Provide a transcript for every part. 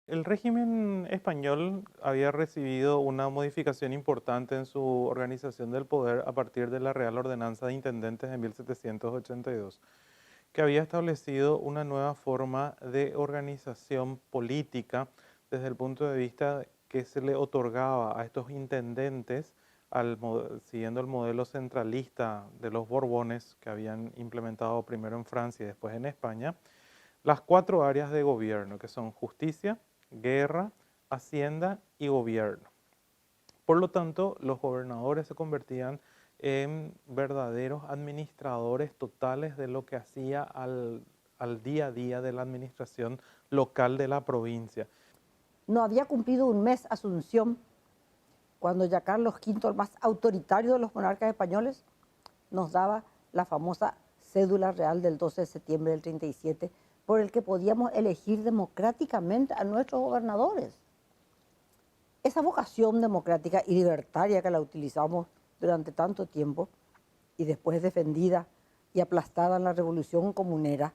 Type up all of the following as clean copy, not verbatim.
El régimen español había recibido una modificación importante en su organización del poder a partir de la Real Ordenanza de Intendentes de 1782, que había establecido una nueva forma de organización política desde el punto de vista que se le otorgaba a estos intendentes, siguiendo el modelo centralista de los Borbones que habían implementado primero en Francia y después en España, las cuatro áreas de gobierno, que son justicia, guerra, hacienda y gobierno. Por lo tanto, los gobernadores se convertían en verdaderos administradores totales de lo que hacía al día a día de la administración local de la provincia. No había cumplido un mes Asunción cuando ya Carlos V, el más autoritario de los monarcas españoles, nos daba la famosa cédula real del 12 de septiembre del 37, por el que podíamos elegir democráticamente a nuestros gobernadores. Esa vocación democrática y libertaria que la utilizamos durante tanto tiempo y después defendida y aplastada en la Revolución Comunera,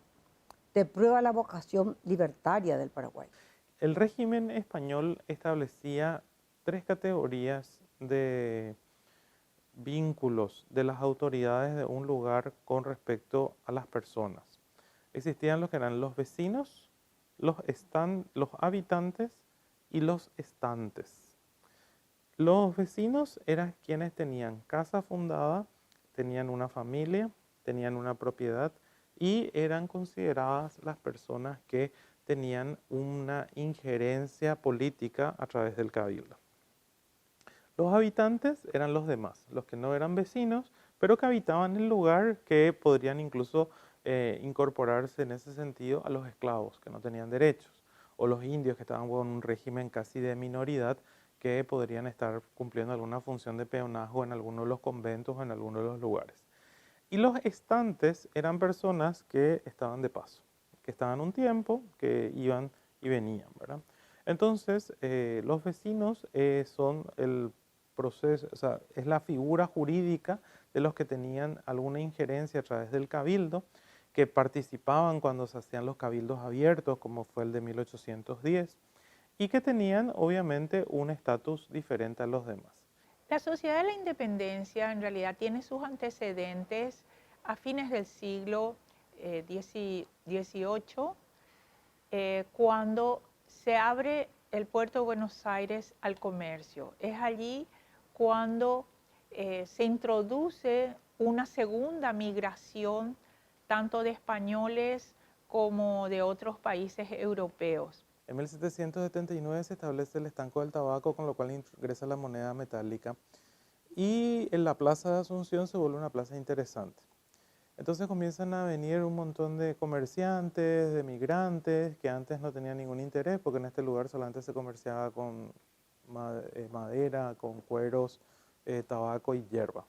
te prueba la vocación libertaria del Paraguay. El régimen español establecía tres categorías de vínculos de las autoridades de un lugar con respecto a las personas. Existían los que eran los vecinos, los habitantes y los estantes. Los vecinos eran quienes tenían casa fundada, tenían una familia, tenían una propiedad y eran consideradas las personas que tenían una injerencia política a través del cabildo. Los habitantes eran los demás, los que no eran vecinos, pero que habitaban el lugar, que podrían incluso incorporarse en ese sentido a los esclavos, que no tenían derechos, o los indios que estaban con un régimen casi de minoridad, que podrían estar cumpliendo alguna función de peonazgo en alguno de los conventos o en alguno de los lugares. Y los estantes eran personas que estaban de paso, que estaban un tiempo, que iban y venían, ¿verdad? Entonces, los vecinos son el proceso, o sea, es la figura jurídica de los que tenían alguna injerencia a través del cabildo, que participaban cuando se hacían los cabildos abiertos, como fue el de 1810, y que tenían obviamente un estatus diferente a los demás. La Sociedad de la Independencia en realidad tiene sus antecedentes a fines del siglo XVIII, cuando se abre el puerto de Buenos Aires al comercio. Es allí cuando se introduce una segunda migración tanto de españoles como de otros países europeos. En 1779 se establece el estanco del tabaco, con lo cual ingresa la moneda metálica. Y en la plaza de Asunción se vuelve una plaza interesante. Entonces comienzan a venir un montón de comerciantes, de migrantes, que antes no tenían ningún interés, porque en este lugar solamente se comerciaba con madera, con cueros, tabaco y hierba.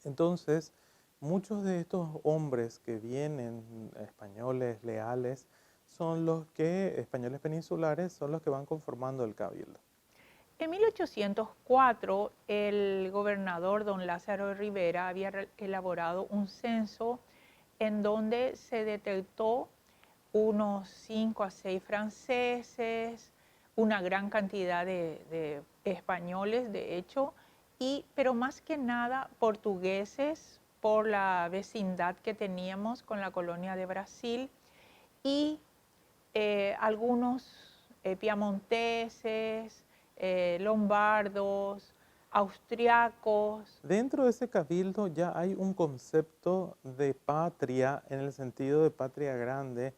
Entonces, muchos de estos hombres que vienen, españoles leales, españoles peninsulares, son los que van conformando el cabildo. En 1804, el gobernador don Lázaro de Rivera había elaborado un censo en donde se detectó unos 5 a 6 franceses, una gran cantidad de españoles, de hecho, pero más que nada portugueses por la vecindad que teníamos con la colonia de Brasil y algunos piamonteses, lombardos, austriacos. Dentro de ese cabildo ya hay un concepto de patria en el sentido de patria grande,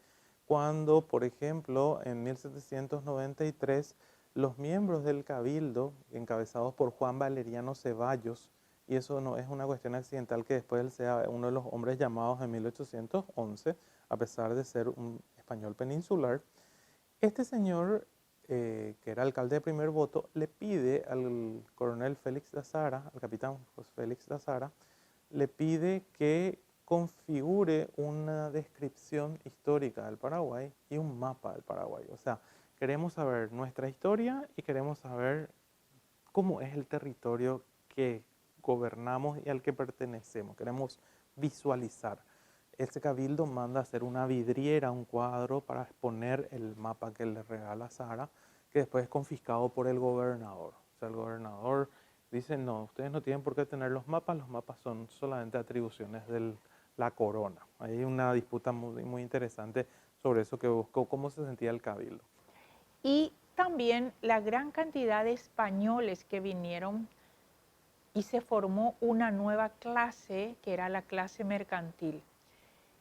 cuando, por ejemplo, en 1793, los miembros del cabildo, encabezados por Juan Valeriano Ceballos, y eso no es una cuestión accidental que después él sea uno de los hombres llamados en 1811, a pesar de ser un español peninsular, este señor, que era alcalde de primer voto, le pide al coronel Félix de Azara, al capitán José Félix de Azara, le pide que configure una descripción histórica del Paraguay y un mapa del Paraguay. O sea, queremos saber nuestra historia y queremos saber cómo es el territorio que gobernamos y al que pertenecemos. Queremos visualizar. ese cabildo manda a hacer una vidriera, un cuadro para exponer el mapa que le regala Sara, que después es confiscado por el gobernador. O sea, el gobernador dice, no, ustedes no tienen por qué tener los mapas son solamente atribuciones de la corona. Hay una disputa muy, muy interesante sobre eso que buscó, cómo se sentía el cabildo. Y también la gran cantidad de españoles que vinieron y se formó una nueva clase que era la clase mercantil,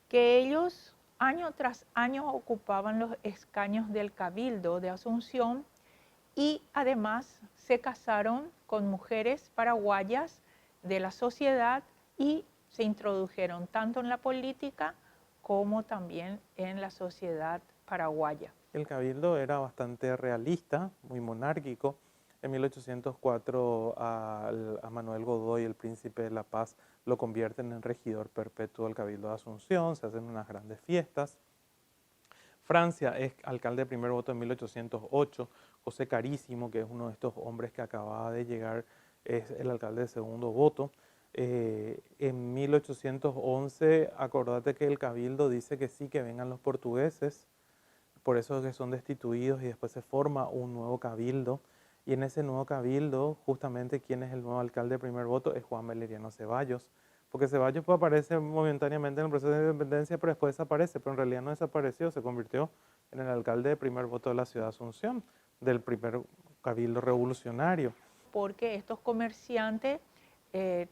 que ellos año tras año ocupaban los escaños del cabildo de Asunción y además se casaron con mujeres paraguayas de la sociedad y se introdujeron tanto en la política como también en la sociedad paraguaya. El cabildo era bastante realista, muy monárquico. En 1804 a Manuel Godoy, el príncipe de la Paz, lo convierten en regidor perpetuo del cabildo de Asunción, se hacen unas grandes fiestas. Francia es alcalde de primer voto en 1808. José Carísimo, que es uno de estos hombres que acababa de llegar, es el alcalde de segundo voto. En 1811, acordate que el cabildo dice que sí, que vengan los portugueses, por eso es que son destituidos y después se forma un nuevo cabildo. Y en ese nuevo cabildo, justamente quien es el nuevo alcalde de primer voto es Juan Valeriano Ceballos. Porque Ceballos pues, aparece momentáneamente en el proceso de independencia, pero después desaparece. Pero en realidad no desapareció, se convirtió en el alcalde de primer voto de la ciudad de Asunción, del primer cabildo revolucionario. Porque estos comerciantes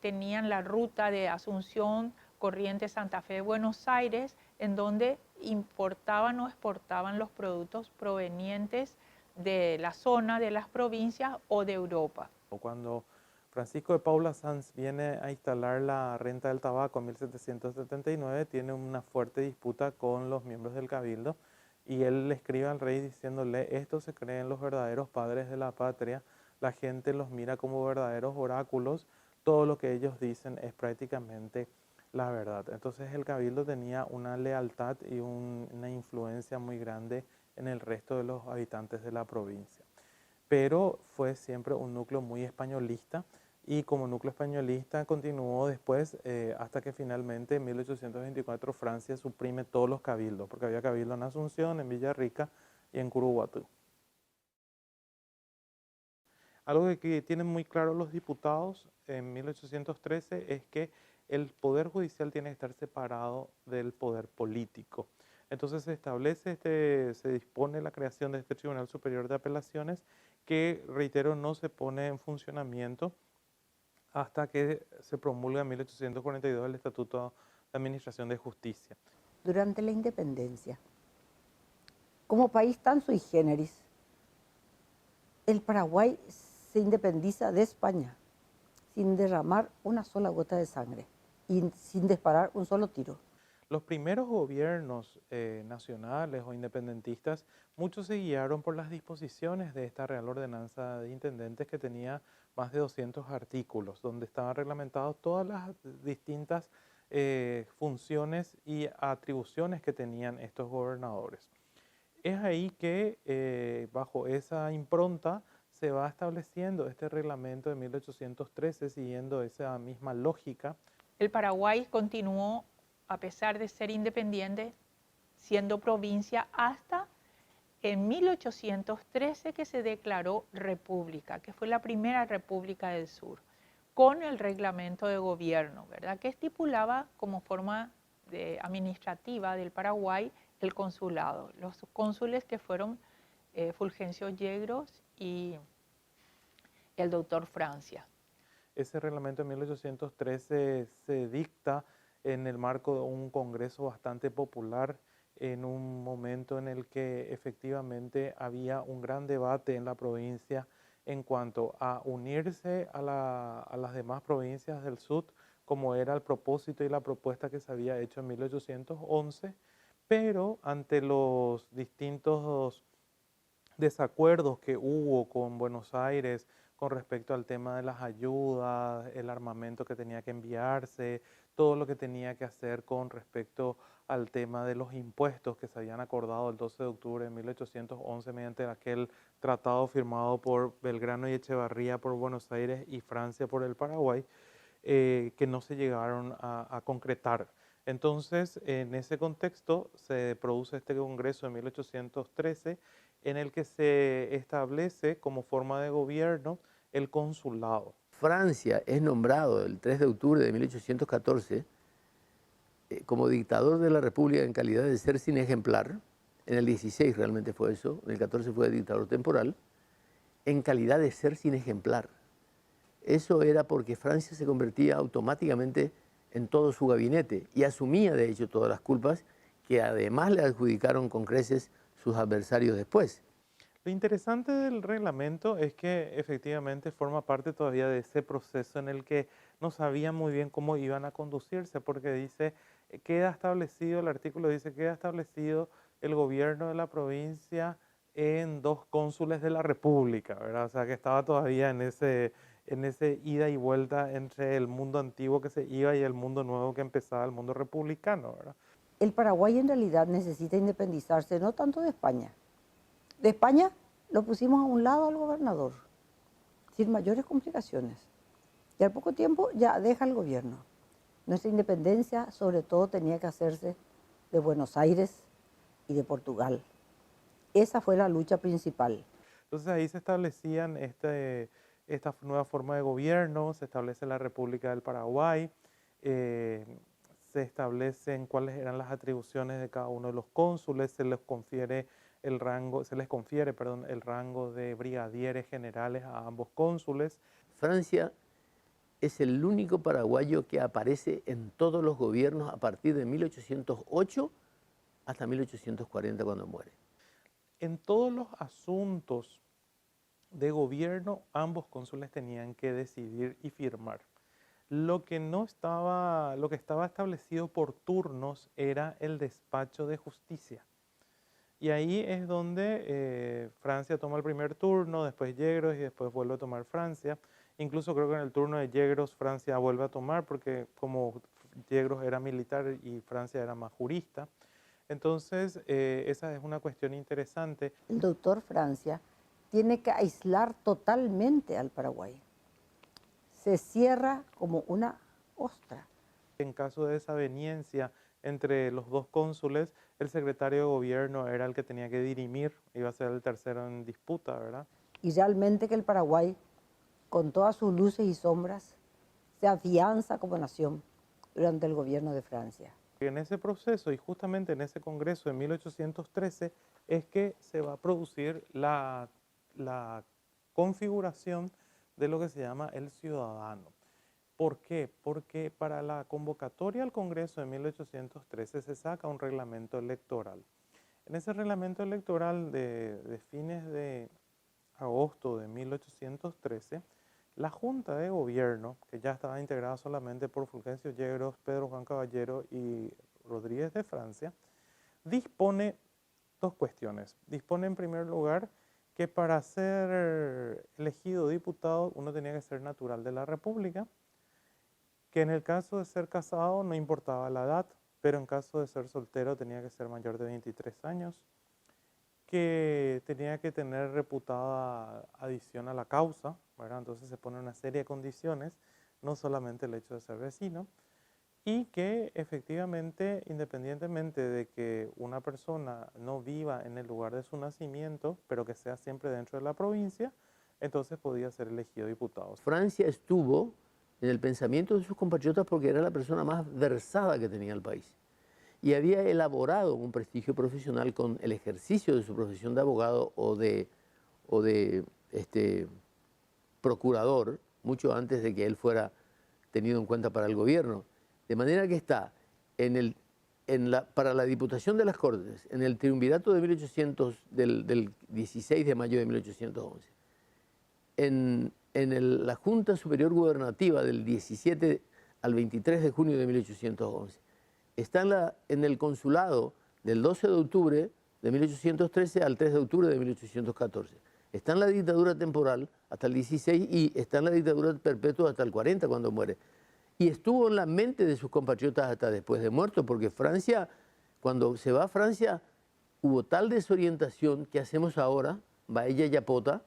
tenían la ruta de Asunción, Corrientes, Santa Fe, Buenos Aires, en donde importaban o exportaban los productos provenientes de la zona, de las provincias o de Europa. Cuando Francisco de Paula Sanz viene a instalar la renta del tabaco en 1779, tiene una fuerte disputa con los miembros del cabildo y él le escribe al rey diciéndole, estos se creen los verdaderos padres de la patria, la gente los mira como verdaderos oráculos, todo lo que ellos dicen es prácticamente la verdad. Entonces el cabildo tenía una lealtad y una influencia muy grande en el resto de los habitantes de la provincia. Pero fue siempre un núcleo muy españolista y como núcleo españolista continuó después hasta que finalmente en 1824 Francia suprime todos los cabildos, porque había cabildo en Asunción, en Villarrica y en Curuguatú. Algo que tienen muy claro los diputados en 1813 es que el poder judicial tiene que estar separado del poder político. Entonces se establece, se dispone la creación de este Tribunal Superior de Apelaciones que, reitero, no se pone en funcionamiento hasta que se promulga en 1842 el Estatuto de Administración de Justicia. Durante la independencia, como país tan sui generis, el Paraguay se independiza de España sin derramar una sola gota de sangre y sin disparar un solo tiro. Los primeros gobiernos nacionales o independentistas, muchos se guiaron por las disposiciones de esta Real Ordenanza de Intendentes que tenía más de 200 artículos, donde estaban reglamentadas todas las distintas funciones y atribuciones que tenían estos gobernadores. Es ahí que bajo esa impronta se va estableciendo este reglamento de 1813 siguiendo esa misma lógica. El Paraguay continuó, a pesar de ser independiente, siendo provincia hasta en 1813 que se declaró república, que fue la primera república del sur, con el reglamento de gobierno, ¿verdad? Que estipulaba como forma administrativa del Paraguay el consulado. Los cónsules que fueron Fulgencio Yegros y el doctor Francia. Ese reglamento de 1813 se dicta en el marco de un congreso bastante popular, en un momento en el que efectivamente había un gran debate en la provincia en cuanto a unirse a las demás provincias del sur, como era el propósito y la propuesta que se había hecho en 1811, pero ante los distintos desacuerdos que hubo con Buenos Aires con respecto al tema de las ayudas, el armamento que tenía que enviarse, todo lo que tenía que hacer con respecto al tema de los impuestos que se habían acordado el 12 de octubre de 1811 mediante aquel tratado firmado por Belgrano y Echevarría por Buenos Aires y Francia por el Paraguay, que no se llegaron a concretar. Entonces, en ese contexto se produce este Congreso de 1813 en el que se establece como forma de gobierno el consulado. Francia es nombrado el 3 de octubre de 1814 como dictador de la República en calidad de ser sin ejemplar. En el 16 realmente fue eso, en el 14 fue dictador temporal, en calidad de ser sin ejemplar. Eso era porque Francia se convertía automáticamente en todo su gabinete y asumía de hecho todas las culpas que además le adjudicaron con creces sus adversarios después. Lo interesante del reglamento es que efectivamente forma parte todavía de ese proceso en el que no sabían muy bien cómo iban a conducirse, porque dice, queda establecido, el artículo dice, queda establecido el gobierno de la provincia en 2 cónsules de la República, ¿verdad? O sea, que estaba todavía en ese ida y vuelta entre el mundo antiguo que se iba y el mundo nuevo que empezaba, el mundo republicano, ¿verdad? El Paraguay en realidad necesita independizarse no tanto de España. De España lo pusimos a un lado al gobernador, sin mayores complicaciones. Y al poco tiempo ya deja el gobierno. Nuestra independencia sobre todo tenía que hacerse de Buenos Aires y de Portugal. Esa fue la lucha principal. Entonces ahí se establecían esta nueva forma de gobierno, se establece la República del Paraguay, se establecen cuáles eran las atribuciones de cada uno de los cónsules, se les confiere el rango de brigadieres generales a ambos cónsules. Francia es el único paraguayo que aparece en todos los gobiernos a partir de 1808 hasta 1840 cuando muere. En todos los asuntos de gobierno, ambos cónsules tenían que decidir y firmar. Lo que estaba establecido por turnos era el despacho de justicia. Y ahí es donde Francia toma el primer turno, después Yegros y después vuelve a tomar Francia. Incluso creo que en el turno de Yegros Francia vuelve a tomar porque como Yegros era militar y Francia era más jurista. Entonces, esa es una cuestión interesante. El doctor Francia tiene que aislar totalmente al Paraguay. Se cierra como una ostra. En caso de desaveniencia entre los 2 cónsules, el secretario de gobierno era el que tenía que dirimir, iba a ser el tercero en disputa, ¿verdad? Y realmente que el Paraguay, con todas sus luces y sombras, se afianza como nación durante el gobierno de Francia. En ese proceso y justamente en ese congreso de 1813 es que se va a producir la configuración de lo que se llama el ciudadano. ¿Por qué? Porque para la convocatoria al Congreso de 1813 se saca un reglamento electoral. En ese reglamento electoral de fines de agosto de 1813, la Junta de Gobierno, que ya estaba integrada solamente por Fulgencio Yegros, Pedro Juan Caballero y Rodríguez de Francia, dispone 2 cuestiones. Dispone en primer lugar que para ser elegido diputado uno tenía que ser natural de la República, que en el caso de ser casado no importaba la edad, pero en caso de ser soltero tenía que ser mayor de 23 años, que tenía que tener reputada adición a la causa, ¿verdad? Entonces se pone una serie de condiciones, no solamente el hecho de ser vecino, y que efectivamente, independientemente de que una persona no viva en el lugar de su nacimiento, pero que sea siempre dentro de la provincia, entonces podía ser elegido diputado. Francia estuvo en el pensamiento de sus compatriotas porque era la persona más versada que tenía el país. Y había elaborado un prestigio profesional con el ejercicio de su profesión de abogado o de procurador, mucho antes de que él fuera tenido en cuenta para el gobierno. De manera que está para la Diputación de las Cortes, en el triunvirato de del 16 de mayo de 1811, la Junta Superior Gubernativa del 17 al 23 de junio de 1811. Está en el consulado del 12 de octubre de 1813 al 3 de octubre de 1814. Está en la dictadura temporal hasta el 16 y está en la dictadura perpetua hasta el 40 cuando muere. Y estuvo en la mente de sus compatriotas hasta después de muerto, porque Francia, cuando se va a Francia, hubo tal desorientación que hacemos ahora, Baella y Apota,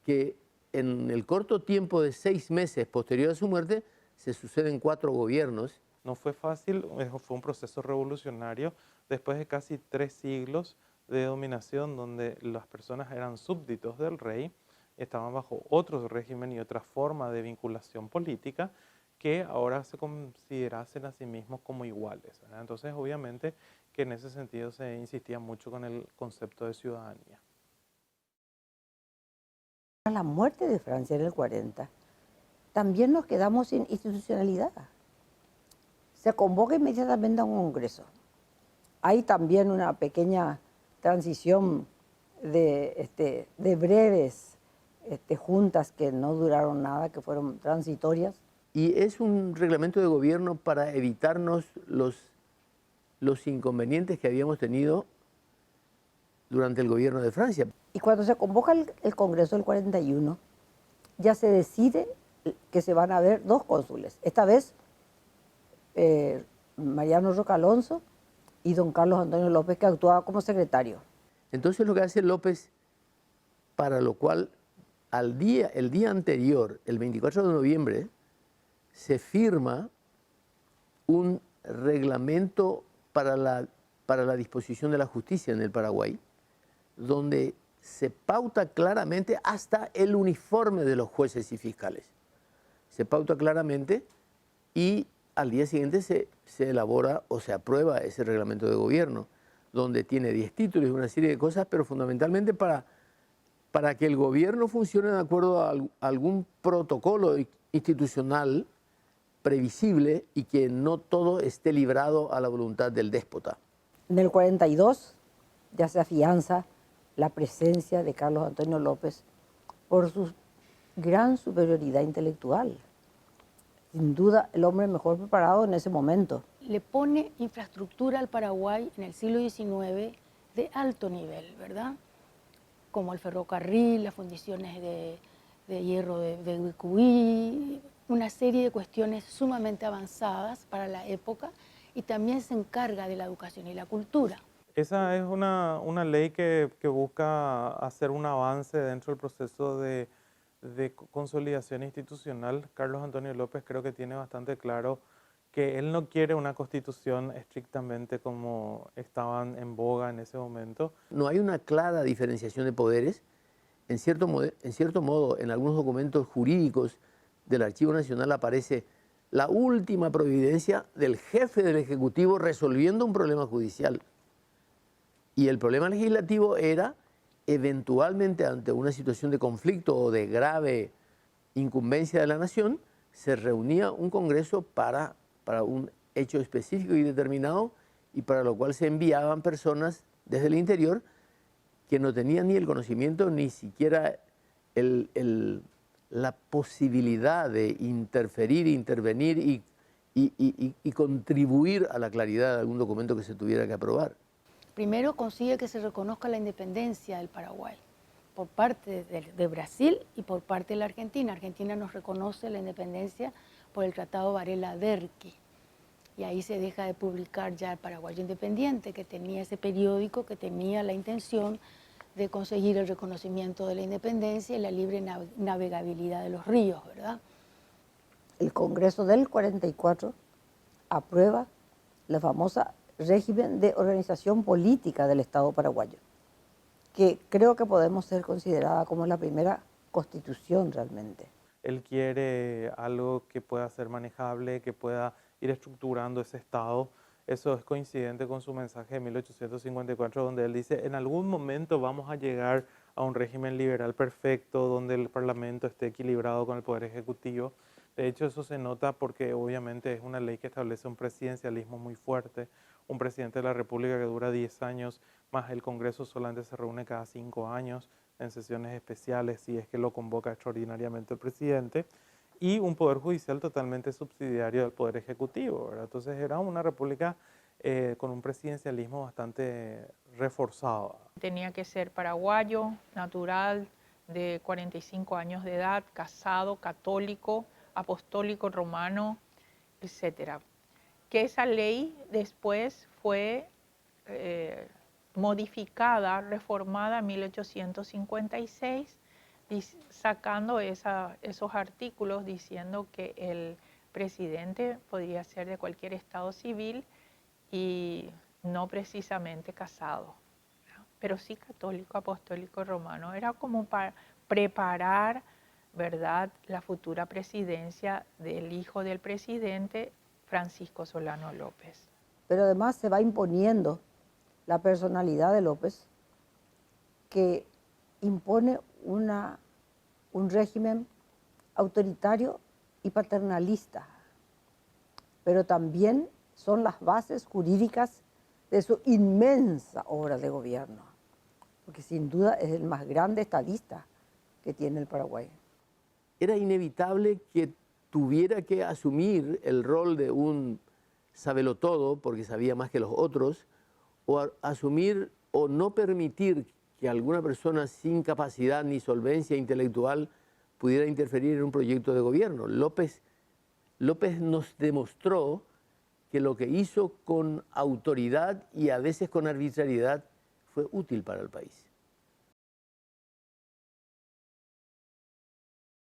que en el corto tiempo de 6 meses posterior a su muerte se suceden 4 gobiernos No fue fácil, fue un proceso revolucionario después de casi 3 siglos de dominación donde las personas eran súbditos del rey, estaban bajo otro régimen y otra forma de vinculación política que ahora se considerasen a sí mismos como iguales, ¿verdad? Entonces, obviamente que en ese sentido se insistía mucho con el concepto de ciudadanía. A la muerte de Francia en el 40, también nos quedamos sin institucionalidad. Se convoca inmediatamente a un congreso. Hay también una pequeña transición de breves juntas que no duraron nada, que fueron transitorias. Y es un reglamento de gobierno para evitarnos los inconvenientes que habíamos tenido durante el gobierno de Francia. Y cuando se convoca el Congreso del 41, ya se decide que se van a ver 2 cónsules. Esta vez, Mariano Roca Alonso y don Carlos Antonio López, que actuaba como secretario. Entonces lo que hace López, para lo cual el día anterior, el 24 de noviembre, se firma un reglamento para la disposición de la justicia en el Paraguay, donde se pauta claramente hasta el uniforme de los jueces y fiscales. Se pauta claramente y al día siguiente se elabora o se aprueba ese reglamento de gobierno, donde tiene 10 títulos y una serie de cosas, pero fundamentalmente para que el gobierno funcione de acuerdo a algún protocolo institucional previsible y que no todo esté librado a la voluntad del déspota. En el 42 ya se afianza la presencia de Carlos Antonio López por su gran superioridad intelectual. Sin duda, el hombre mejor preparado en ese momento. Le pone infraestructura al Paraguay en el siglo XIX de alto nivel, ¿verdad? Como el ferrocarril, las fundiciones de hierro de Uicuí, una serie de cuestiones sumamente avanzadas para la época, y también se encarga de la educación y la cultura. Esa es una ley que busca hacer un avance dentro del proceso de consolidación institucional. Carlos Antonio López creo que tiene bastante claro que él no quiere una constitución estrictamente como estaban en boga en ese momento. No hay una clara diferenciación de poderes. En cierto modo, en algunos documentos jurídicos del Archivo Nacional aparece la última providencia del jefe del Ejecutivo resolviendo un problema judicial. Y el problema legislativo era, eventualmente, ante una situación de conflicto o de grave incumbencia de la nación, se reunía un congreso para un hecho específico y determinado, y para lo cual se enviaban personas desde el interior que no tenían ni el conocimiento ni siquiera la posibilidad de interferir, intervenir y contribuir a la claridad de algún documento que se tuviera que aprobar. Primero consigue que se reconozca la independencia del Paraguay por parte de Brasil y por parte de la Argentina. Argentina nos reconoce la independencia por el Tratado Varela-Derqui. Y ahí se deja de publicar ya el Paraguayo Independiente, que tenía ese periódico que tenía la intención de conseguir el reconocimiento de la independencia y la libre navegabilidad de los ríos, ¿verdad? El Congreso del 44 aprueba la famosa régimen de organización política del Estado paraguayo, que creo que podemos ser considerada como la primera constitución realmente. Él quiere algo que pueda ser manejable, que pueda ir estructurando ese Estado. Eso es coincidente con su mensaje de 1854, donde él dice, en algún momento vamos a llegar a un régimen liberal perfecto, donde el Parlamento esté equilibrado con el Poder Ejecutivo. De hecho, eso se nota porque obviamente es una ley que establece un presidencialismo muy fuerte, un presidente de la República que dura 10 años, más el Congreso solamente se reúne cada 5 años en sesiones especiales, si es que lo convoca extraordinariamente el presidente, y un poder judicial totalmente subsidiario del Poder Ejecutivo, ¿verdad? Entonces era una república con un presidencialismo bastante reforzado. Tenía que ser paraguayo, natural, de 45 años de edad, casado, católico, apostólico romano, etc. Que esa ley después fue modificada, reformada en 1856, sacando esos artículos diciendo que el presidente podría ser de cualquier estado civil y no precisamente casado, ¿no? Pero sí católico, apostólico, romano. Era como para preparar, ¿verdad?, la futura presidencia del hijo del presidente, Francisco Solano López. Pero además se va imponiendo la personalidad de López, que impone un régimen autoritario y paternalista, pero también son las bases jurídicas de su inmensa obra de gobierno, porque sin duda es el más grande estadista que tiene el Paraguay. Era inevitable que tuviera que asumir el rol de un sabelotodo, porque sabía más que los otros, o asumir o no permitir que alguna persona sin capacidad ni solvencia intelectual pudiera interferir en un proyecto de gobierno. López nos demostró que lo que hizo con autoridad y a veces con arbitrariedad fue útil para el país.